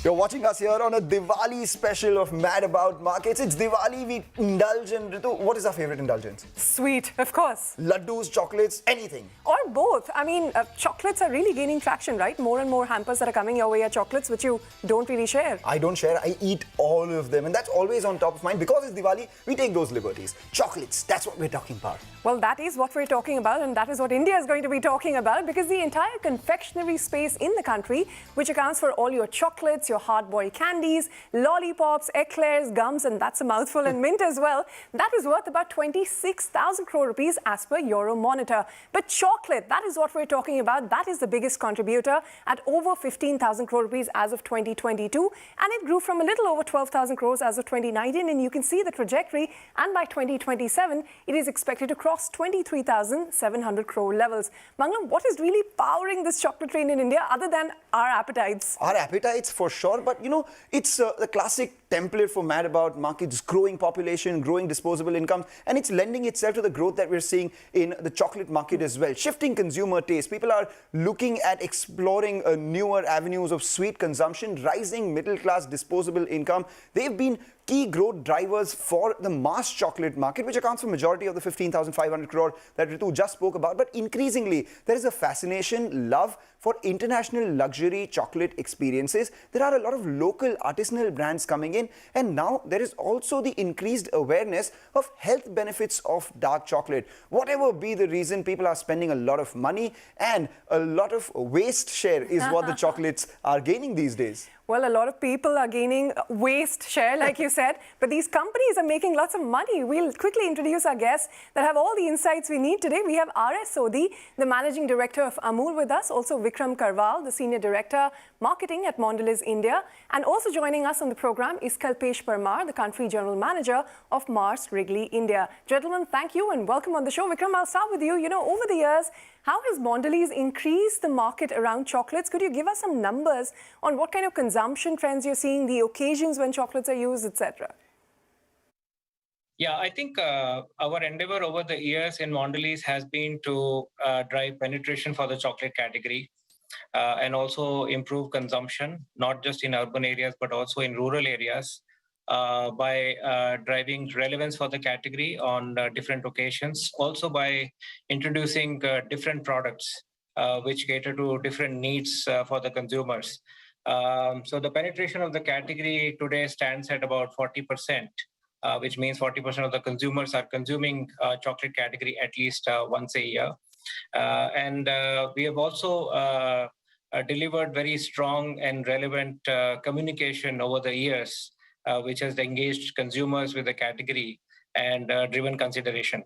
You're watching us here on a Diwali special of Mad About Markets. It's Diwali, we indulge in Ritu. What is our favorite indulgence? Sweet, of course. Laddus, chocolates, anything. Or both. I mean, chocolates are really gaining traction, right? More and more hampers that are coming your way are chocolates, which you don't really share. I don't share, I eat all of them. And that's always on top of mind. Because it's Diwali, we take those liberties. Chocolates, that's what we're talking about. Well, that is what we're talking about, and that is what India is going to be talking about, because the entire confectionery space in the country, which accounts for all your chocolates, your hard-boiled candies, lollipops, eclairs, gums, and that's a mouthful, and mint as well, that is worth about 26,000 crore rupees as per Euromonitor. But chocolate, that is what we're talking about. That is the biggest contributor at over 15,000 crore rupees as of 2022, and it grew from a little over 12,000 crores as of 2019, and you can see the trajectory, and by 2027, it is expected to cross 23,700 crore levels. Mangalam, what is really powering this chocolate train in India other than our appetites? Our appetites for sure, but you know, it's the classic template for Mad About Markets, growing population, growing disposable income, and it's lending itself to the growth that we're seeing in the chocolate market as well. Shifting consumer taste. People are looking at exploring newer avenues of sweet consumption, rising middle class disposable income. They've been key growth drivers for the mass chocolate market, which accounts for majority of the 15,500 crore that Ritu just spoke about. But increasingly, there is a fascination, love for international luxury chocolate experiences. There are a lot of local artisanal brands coming in, and now there is also the increased awareness of health benefits of dark chocolate. Whatever be the reason, people are spending a lot of money, and a lot of waste share is what the chocolates are gaining these days. Well, a lot of people are gaining waste share, like you said, but these companies are making lots of money. We'll quickly introduce our guests that have all the insights we need today. We have R.S. Sodhi, the Managing Director of Amul with us, also Vikram Karwal, the Senior Director, Marketing at Mondelez, India, and also joining us on the program is Kalpesh Parmar, the Country General Manager of Mars, Wrigley, India. Gentlemen, thank you and welcome on the show. Vikram, I'll start with you. You know, over the years, how has Mondelez increased the market around chocolates? Could you give us some numbers on what kind of consumption trends you're seeing, the occasions when chocolates are used, etc.? Yeah, I think our endeavor over the years in Mondelez has been to drive penetration for the chocolate category and also improve consumption, not just in urban areas, but also in rural areas by driving relevance for the category on different occasions. Also by introducing different products which cater to different needs for the consumers. So the penetration of the category today stands at about 40%. Which means 40% of the consumers are consuming chocolate category at least once a year. And we have also delivered very strong and relevant communication over the years, which has engaged consumers with the category and driven consideration.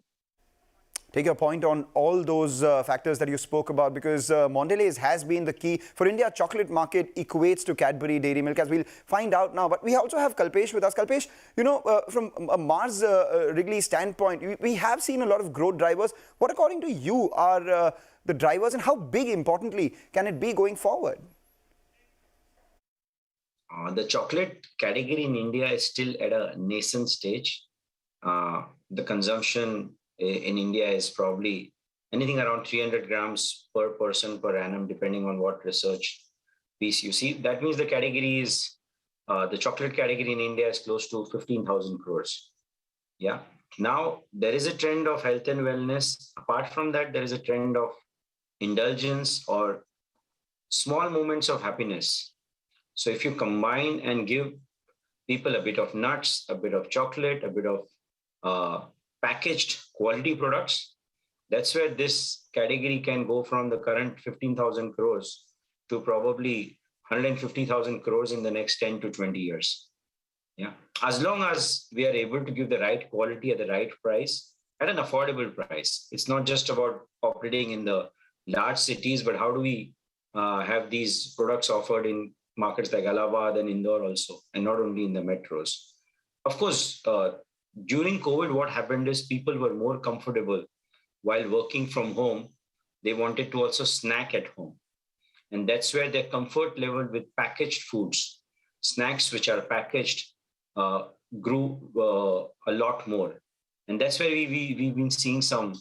Take your point on all those factors that you spoke about, because Mondelez has been the key. For India, chocolate market equates to Cadbury Dairy Milk, as we'll find out now. But we also have Kalpesh with us. Kalpesh, you know, from a Mars Wrigley standpoint, we have seen a lot of growth drivers. What, according to you, are the drivers, and how big, importantly, can it be going forward? The chocolate category in India is still at a nascent stage. The consumption in India is probably anything around 300 grams per person per annum, depending on what research piece you see. That means the category is, the chocolate category in India is close to 15,000 crores. Yeah. Now, there is a trend of health and wellness. Apart from that, there is a trend of indulgence or small moments of happiness. So if you combine and give people a bit of nuts, a bit of chocolate, a bit of packaged quality products, that's where this category can go from the current 15,000 crores to probably 150,000 crores in the next 10 to 20 years. Yeah, as long as we are able to give the right quality at the right price, at an affordable price. It's not just about operating in the large cities, but how do we have these products offered in markets like Allahabad and Indore also, and not only in the metros. Of course, during COVID, what happened is people were more comfortable while working from home. They wanted to also snack at home. And that's where their comfort level with packaged foods, snacks which are packaged, grew a lot more. And that's where we've been seeing some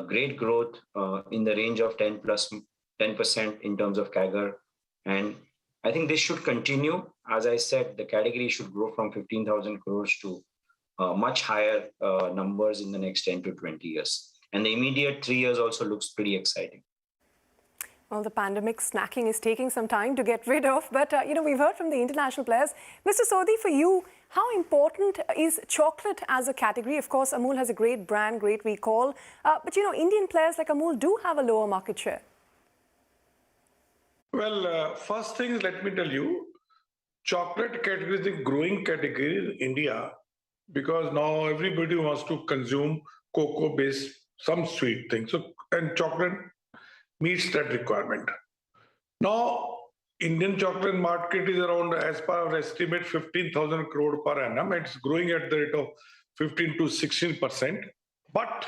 great growth in the range of 10% in terms of CAGR. And I think this should continue. As I said, the category should grow from 15,000 crores to much higher numbers in the next 10 to 20 years. And the immediate 3 years also looks pretty exciting. Well, the pandemic snacking is taking some time to get rid of, but we've heard from the international players. Mr. Sodhi, for you, how important is chocolate as a category? Of course, Amul has a great brand, great recall, but Indian players like Amul do have a lower market share. Well, first thing, let me tell you, chocolate category is a growing category in India because now everybody wants to consume cocoa-based, some sweet things. So, and chocolate meets that requirement. Now, Indian chocolate market is around, as per our estimate, 15,000 crore per annum. It's growing at the rate of 15 to 16%. But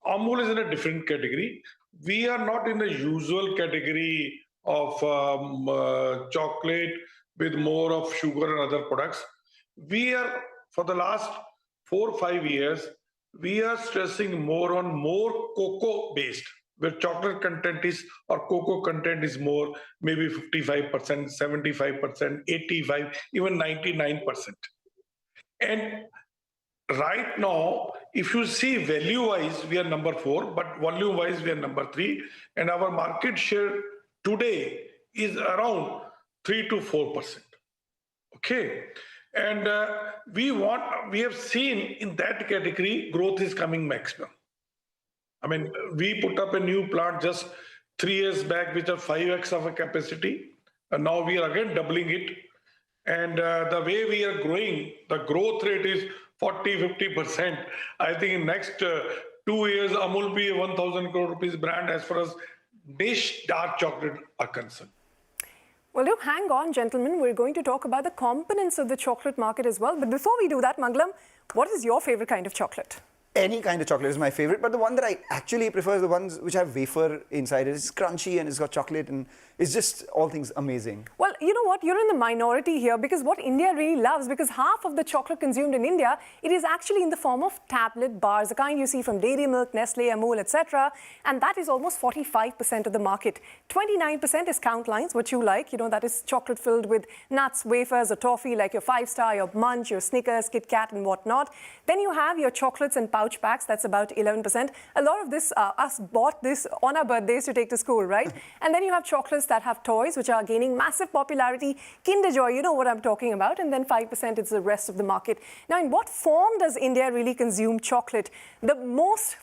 Amul is in a different category. We are not in the usual category of chocolate with more of sugar and other products. We are, for the last 4 or 5 years, we are stressing more on more cocoa-based, where chocolate content is or cocoa content is more, maybe 55%, 75%, 85%, even 99%. And right now, if you see value-wise, we are number 4, but volume-wise, we are number 3. And our market share today is around 3 to 4%. Okay. And we have seen in that category, growth is coming maximum. I mean, we put up a new plant just 3 years back, which are 5x of a capacity. And now we are again doubling it. And the way we are growing, the growth rate is 40, 50%. I think in next 2 years, Amul will be a 1,000 crore rupees brand as far as niche dark chocolate are concerned. Well, do hang on, gentlemen. We're going to talk about the components of the chocolate market as well. But before we do that, Mangalam, what is your favorite kind of chocolate? Any kind of chocolate is my favorite, but the one that I actually prefer is the ones which have wafer inside it. It's crunchy and it's got chocolate and it's just all things amazing. Well, you know what? You're in the minority here because what India really loves, because half of the chocolate consumed in India, it is actually in the form of tablet bars, the kind you see from Dairy Milk, Nestle, Amul, etc. And that is almost 45% of the market. 29% is count lines, what you like. That is chocolate filled with nuts, wafers, or toffee, like your 5-star, your Munch, your Snickers, Kit Kat, and whatnot. Then you have your chocolates and pouch packs. That's about 11%. A lot of this, us bought this on our birthdays to take to school, right? And then you have chocolates that have toys, which are gaining massive popularity. Kinder Joy, you know what I'm talking about. And then 5% is the rest of the market. Now, in what form does India really consume chocolate? The most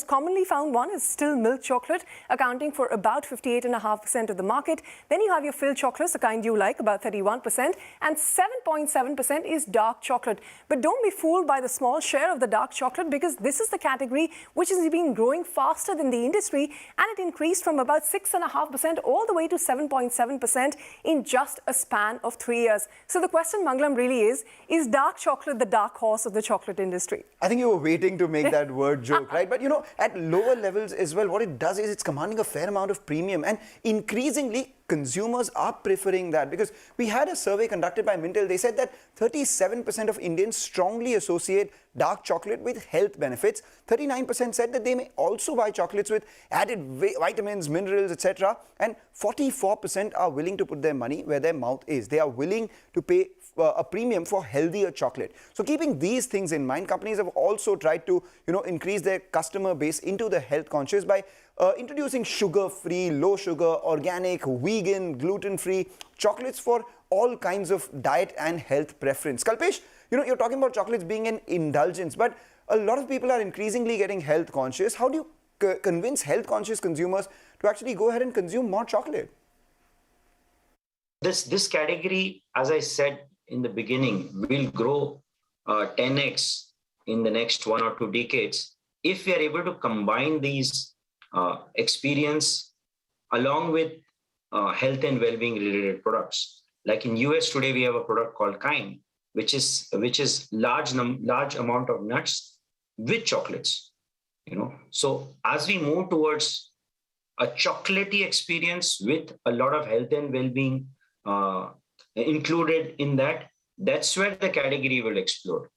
commonly found one is still milk chocolate, accounting for about 58.5% of the market. Then you have your filled chocolates, the kind you like, about 31%. And 7.7% is dark chocolate. But don't be fooled by the small share of the dark chocolate, because this is the category which has been growing faster than the industry, and it increased from about 6.5% all the way to 7.7% in just a span of 3 years. So the question, Mangalam, really is dark chocolate the dark horse of the chocolate industry? I think you were waiting to make that word joke, right? But at lower levels as well, what it does is it's commanding a fair amount of premium, and increasingly consumers are preferring that, because we had a survey conducted by Mintel. They said that 37% of Indians strongly associate dark chocolate with health benefits. 39% said that they may also buy chocolates with added vitamins, minerals, etc. And 44% are willing to put their money where their mouth is. They are willing to pay a premium for healthier chocolate. So keeping these things in mind, companies have also tried to increase their customer base into the health conscious by introducing sugar-free, low sugar, organic, vegan, gluten-free chocolates for all kinds of diet and health preference. Kalpesh, you're talking about chocolates being an indulgence, but a lot of people are increasingly getting health conscious. How do you convince health conscious consumers to actually go ahead and consume more chocolate? This category, as I said in the beginning, will grow 10x in the next 1 or 2 decades if we are able to combine these experience along with health and well-being related products. Like in US today, we have a product called Kind, which is large amount of nuts with chocolates. So as we move towards a chocolatey experience with a lot of health and well-being included in that, that's where the category will explode.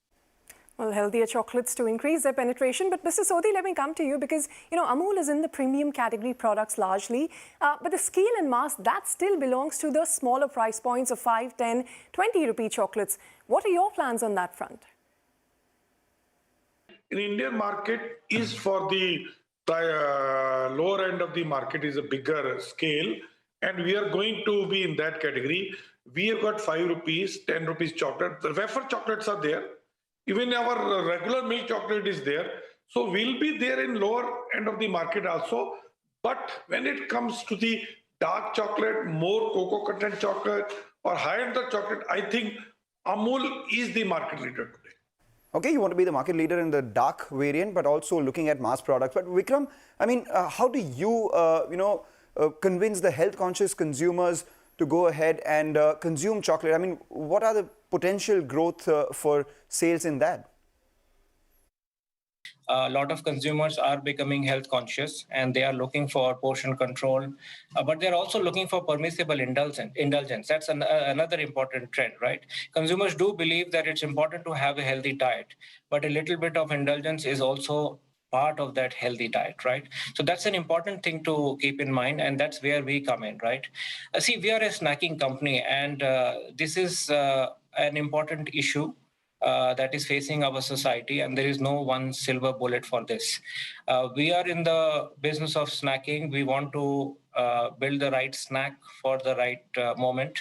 Well, healthier chocolates to increase their penetration. But Mr. Sodhi, let me come to you because, Amul is in the premium category products largely. But the scale and mass, that still belongs to the smaller price points of 5, 10, 20 rupee chocolates. What are your plans on that front? In Indian market is for the lower end of the market is a bigger scale. And we are going to be in that category. We have got 5 rupees, 10 rupees chocolate. The wafer chocolates are there. Even our regular milk chocolate is there. So we'll be there in lower end of the market also. But when it comes to the dark chocolate, more cocoa content chocolate or high-end chocolate, I think Amul is the market leader today. Okay, you want to be the market leader in the dark variant, but also looking at mass products. But Vikram, I mean, how do you, convince the health-conscious consumers to go ahead and consume chocolate? I mean, what are the potential growth for sales in that? A lot of consumers are becoming health conscious and they are looking for portion control, but they're also looking for permissible indulgence. That's another important trend, right? Consumers do believe that it's important to have a healthy diet, but a little bit of indulgence is also part of that healthy diet, right? So that's an important thing to keep in mind, and that's where we come in, right? See, we are a snacking company, and this is an important issue that is facing our society, and there is no one silver bullet for this. We are in the business of snacking. We want to build the right snack for the right moment.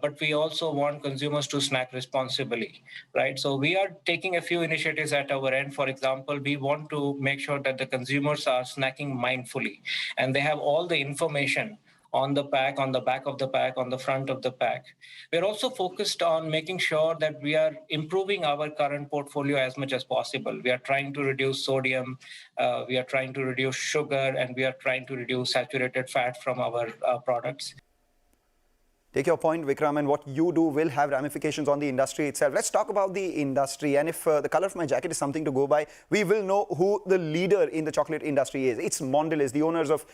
But we also want consumers to snack responsibly, right? So we are taking a few initiatives at our end. For example, we want to make sure that the consumers are snacking mindfully and they have all the information on the pack, on the back of the pack, on the front of the pack. We're also focused on making sure that we are improving our current portfolio as much as possible. We are trying to reduce sodium, we are trying to reduce sugar, and we are trying to reduce saturated fat from our products. Take your point, Vikram, and what you do will have ramifications on the industry itself. Let's talk about the industry, and if the color of my jacket is something to go by, we will know who the leader in the chocolate industry is. It's Mondelez, the owners of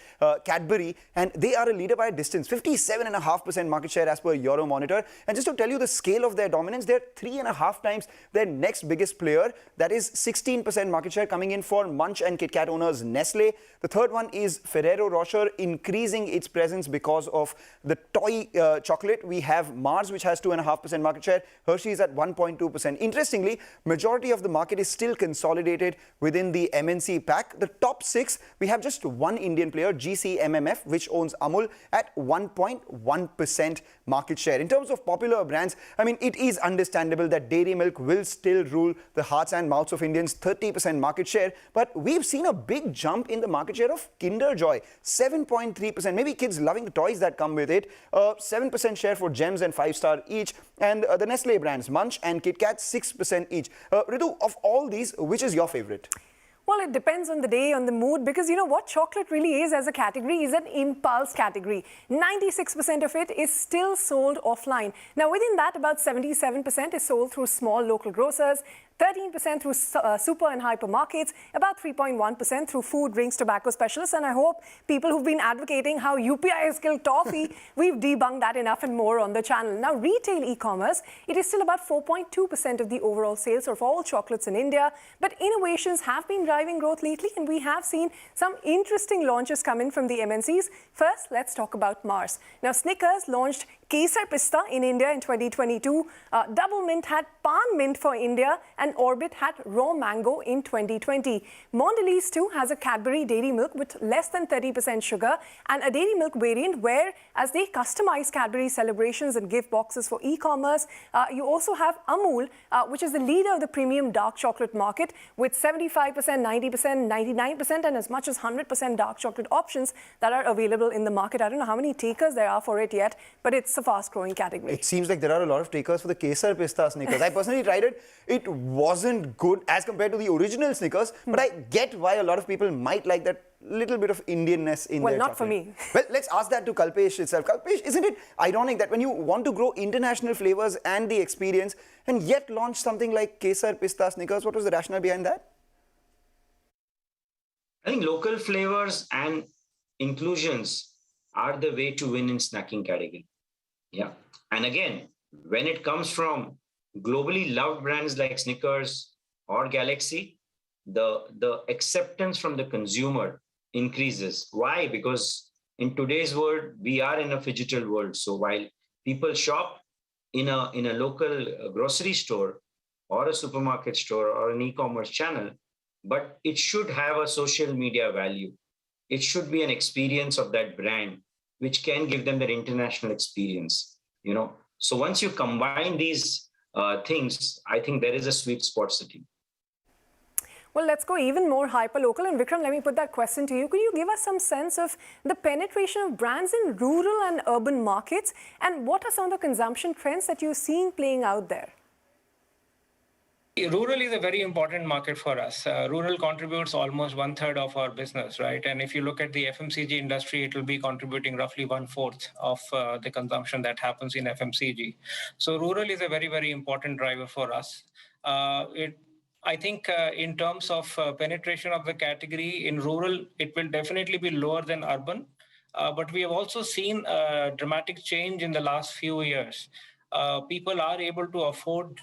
Cadbury, and they are a leader by a distance, 57.5% market share as per Euromonitor. And just to tell you the scale of their dominance, they're 3.5 times their next biggest player. That is 16% market share coming in for Munch and Kit Kat owners Nestle. The third one is Ferrero Rocher, increasing its presence because of the toy chocolate. We have Mars, which has 2.5% market share. Hershey's at 1.2%. Interestingly, majority of the market is still consolidated within the MNC pack. The top 6, we have just one Indian player, GCMMF, which owns Amul at 1.1% market share. In terms of popular brands, I mean, it is understandable that dairy milk will still rule the hearts and mouths of Indians, 30% market share. But we've seen a big jump in the market share of Kinder Joy, 7.3%. Maybe kids loving the toys that come with it. 7% share for Gems and 5-star each. And the Nestle brands, Munch and Kit Kat, 6% each. Ritu, of all these, which is your favorite? Well, it depends on the day, on the mood, because you know what chocolate really is as a category is an impulse category. 96% of it is still sold offline. Now, within that, about 77% is sold through small local grocers, 13% through super and hypermarkets, about 3.1% through food, drinks, tobacco specialists. And I hope people who've been advocating how UPI has killed toffee, we've debunked that enough and more on the channel. Now, retail e-commerce, it is still about 4.2% of the overall sales of all chocolates in India. But innovations have been driving growth lately, and we have seen some interesting launches come in from the MNCs. First, let's talk about Mars. Now, Snickers launched Kesar Pista in India in 2022. Double Mint had Pan Mint for India, and Orbit had Raw Mango in 2020. Mondelez too has a Cadbury Dairy Milk with less than 30% sugar and a Dairy Milk variant where, as they customize Cadbury celebrations and gift boxes for e-commerce, you also have Amul, which is the leader of the premium dark chocolate market with 75%, 90%, 99% and as much as 100% dark chocolate options that are available in the market. I don't know how many takers there are for it yet, but it's a fast-growing category. It seems like there are a lot of takers for the Kesar Pista Snickers. I personally tried it. It wasn't good as compared to the original Snickers, but I get why a lot of people might like that little bit of Indianness in their chocolate. Well, not for me. Well, let's ask that to Kalpesh itself. Kalpesh, isn't it ironic that when you want to grow international flavors and the experience and yet launch something like Kesar Pista Snickers, what was the rationale behind that? I think local flavors and inclusions are the way to win in snacking category. Yeah. And again, when it comes from globally loved brands like Snickers, or Galaxy, the acceptance from the consumer increases. Why? Because in today's world, we are in a phygital world. So while people shop in a local grocery store or a supermarket store or an e-commerce channel, but it should have a social media value. It should be an experience of that brand, which can give them that international experience. So once you combine these things, I think there is a sweet spot sitting. Well, let's go even more hyper-local. And Vikram, let me put that question to you. Could you give us some sense of the penetration of brands in rural and urban markets? And what are some of the consumption trends that you're seeing playing out there? Rural is a very important market for us. Rural contributes almost 1/3 of our business, right? And if you look at the FMCG industry, it will be contributing roughly 1/4 of the consumption that happens in FMCG. So rural is a very, very important driver for us. I think in terms of penetration of the category in rural, it will definitely be lower than urban. But we have also seen a dramatic change in the last few years. People are able to afford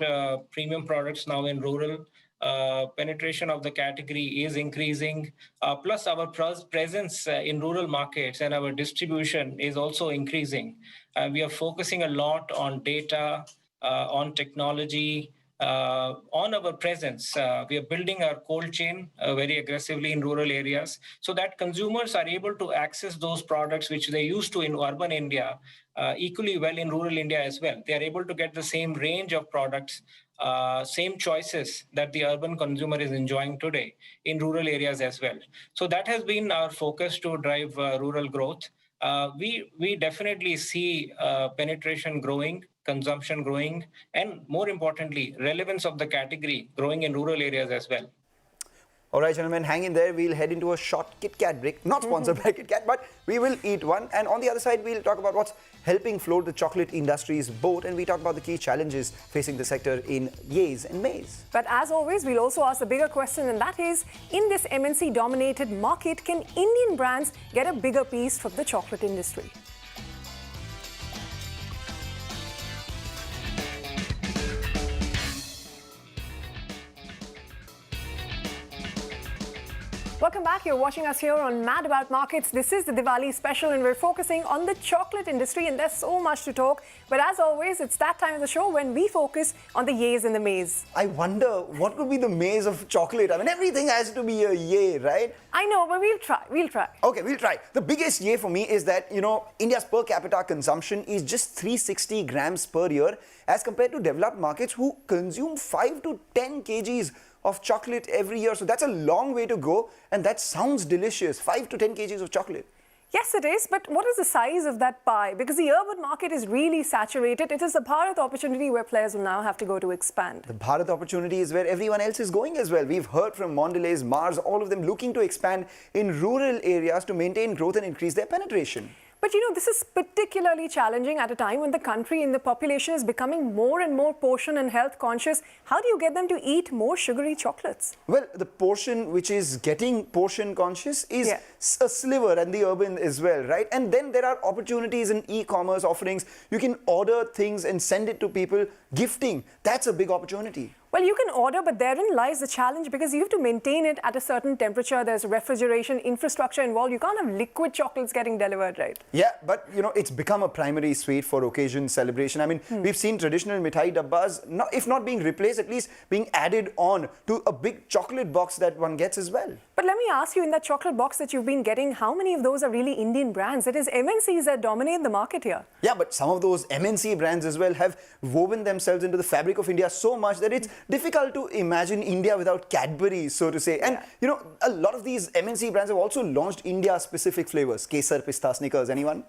premium products now in rural. Penetration of the category is increasing. Plus, our presence in rural markets and our distribution is also increasing. We are focusing a lot on data, on technology, on our presence. We are building our cold chain very aggressively in rural areas so that consumers are able to access those products which they used to in urban India equally well in rural India as well. They are able to get the same range of products, same choices that the urban consumer is enjoying today in rural areas as well. So that has been our focus to drive rural growth. We definitely see penetration growing, consumption growing, and more importantly, relevance of the category growing in rural areas as well. All right, gentlemen, hang in there. We'll head into a short Kit Kat break. Not sponsored by Kit Kat, but we will eat one. And on the other side, we'll talk about what's helping float the chocolate industry's boat. And we talk about the key challenges facing the sector in yays and mays. But as always, we'll also ask a bigger question, and that is, in this MNC-dominated market, can Indian brands get a bigger piece from the chocolate industry? Welcome back. You're watching us here on Mad About Markets. This is the Diwali special, and we're focusing on the chocolate industry, and there's so much to talk. But as always, it's that time of the show when we focus on the yays and the mays. I wonder what could be the maze of chocolate. I mean, everything has to be a yay, right? I know, but we'll try. We'll try. Okay, we'll try. The biggest yay for me is that, India's per capita consumption is just 360 grams per year as compared to developed markets who consume 5 to 10 kgs of chocolate every year. So that's a long way to go, and that sounds delicious. 5 to 10 kgs of chocolate. Yes, it is. But what is the size of that pie? Because the urban market is really saturated. It is a Bharat opportunity where players will now have to go to expand. The Bharat opportunity is where everyone else is going as well. We've heard from Mondelez, Mars, all of them looking to expand in rural areas to maintain growth and increase their penetration. But this is particularly challenging at a time when the country and the population is becoming more and more portion and health conscious. How do you get them to eat more sugary chocolates? Well, the portion which is getting portion conscious is a sliver, and the urban as well, right? And then there are opportunities in e-commerce offerings. You can order things and send it to people. Gifting, that's a big opportunity. Well, you can order, but therein lies the challenge because you have to maintain it at a certain temperature. There's refrigeration infrastructure involved. You can't have liquid chocolates getting delivered, right? Yeah, but it's become a primary sweet for occasion celebration. I mean, we've seen traditional mithai dabbas, if not being replaced, at least being added on to a big chocolate box that one gets as well. But let me ask you, in that chocolate box that you've been getting, how many of those are really Indian brands? It is MNCs that dominate the market here. Yeah, but some of those MNC brands as well have woven themselves into the fabric of India so much that it's difficult to imagine India without Cadbury, so to say. And, a lot of these MNC brands have also launched India-specific flavors. Kesar, pista, Snickers, anyone?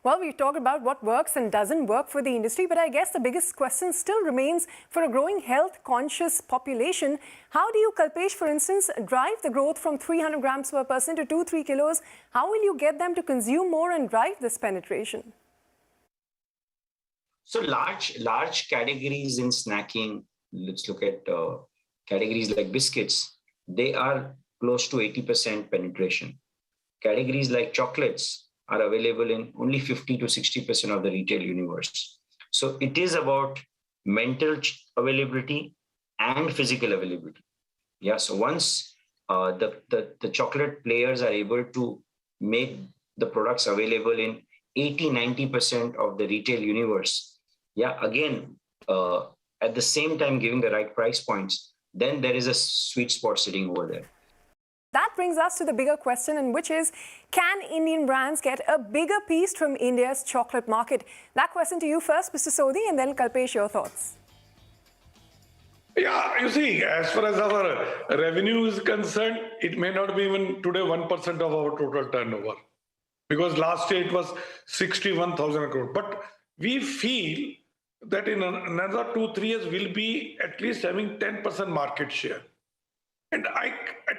Well, we've talked about what works and doesn't work for the industry, but I guess the biggest question still remains for a growing health-conscious population. How do you, Kalpesh, for instance, drive the growth from 300 grams per person to 2-3 kilos? How will you get them to consume more and drive this penetration? So large categories in snacking, let's look at categories like biscuits, they are close to 80% penetration. Categories like chocolates are available in only 50 to 60% of the retail universe. So it is about mental availability and physical availability. Yeah, so once the chocolate players are able to make the products available in 80-90% of the retail universe, yeah, again, at the same time giving the right price points, then there is a sweet spot sitting over there. That brings us to the bigger question, and which is, can Indian brands get a bigger piece from India's chocolate market? That question to you first, Mr. Sodhi, and then Kalpesh, your thoughts. Yeah, you see, as far as our revenue is concerned, it may not be even today 1% of our total turnover, because last year it was 61,000 crore. But we feel that in another 2-3 years, we'll be at least having 10% market share. And I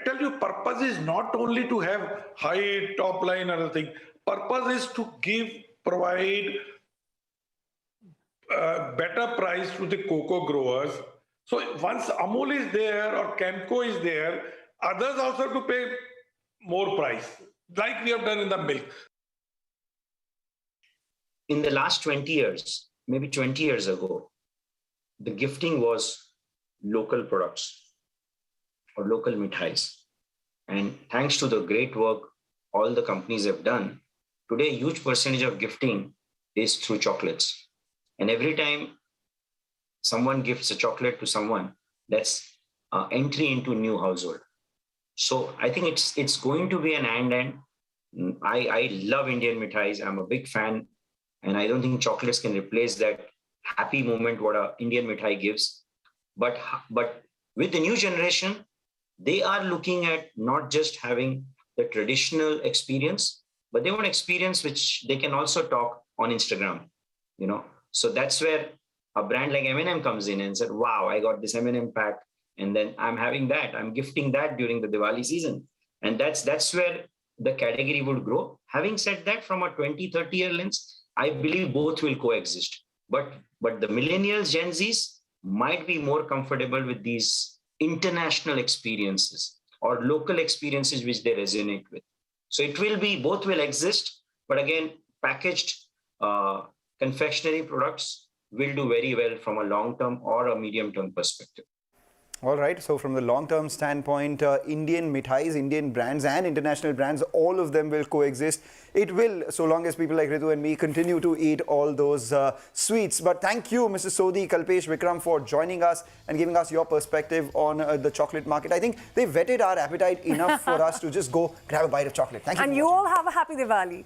tell you, purpose is not only to have high top line or other thing. Purpose is to provide better price to the cocoa growers. So once Amul is there or Camco is there, others also have to pay more price, like we have done in the milk. In the last 20 years, maybe 20 years ago, the gifting was local products or local mithais. And thanks to the great work all the companies have done, today a huge percentage of gifting is through chocolates. And every time someone gifts a chocolate to someone, that's entry into a new household. So I think it's going to be an and. I love Indian mithais. I'm a big fan. And I don't think chocolates can replace that happy moment what an Indian mithai gives. But with the new generation, they are looking at not just having the traditional experience, but they want experience which they can also talk on Instagram, you know. So that's where a brand like M&M comes in and said, wow, I got this M&M pack, and then I'm having that. I'm gifting that during the Diwali season. And that's where the category would grow. Having said that, from a 20-30 year lens, I believe both will coexist. But the millennials, Gen Zs might be more comfortable with these international experiences or local experiences which they resonate with. So it will be, both will exist, but again, packaged confectionery products will do very well from a long-term or a medium-term perspective. All right, so from the long-term standpoint, Indian mithais, Indian brands and international brands, all of them will coexist. It will, so long as people like Ritu and me continue to eat all those sweets. But thank you, Mr. Sodhi, Kalpesh, Vikram, for joining us and giving us your perspective on the chocolate market. I think they whetted our appetite enough for us to just go grab a bite of chocolate. Thank you. And you all have a happy Diwali.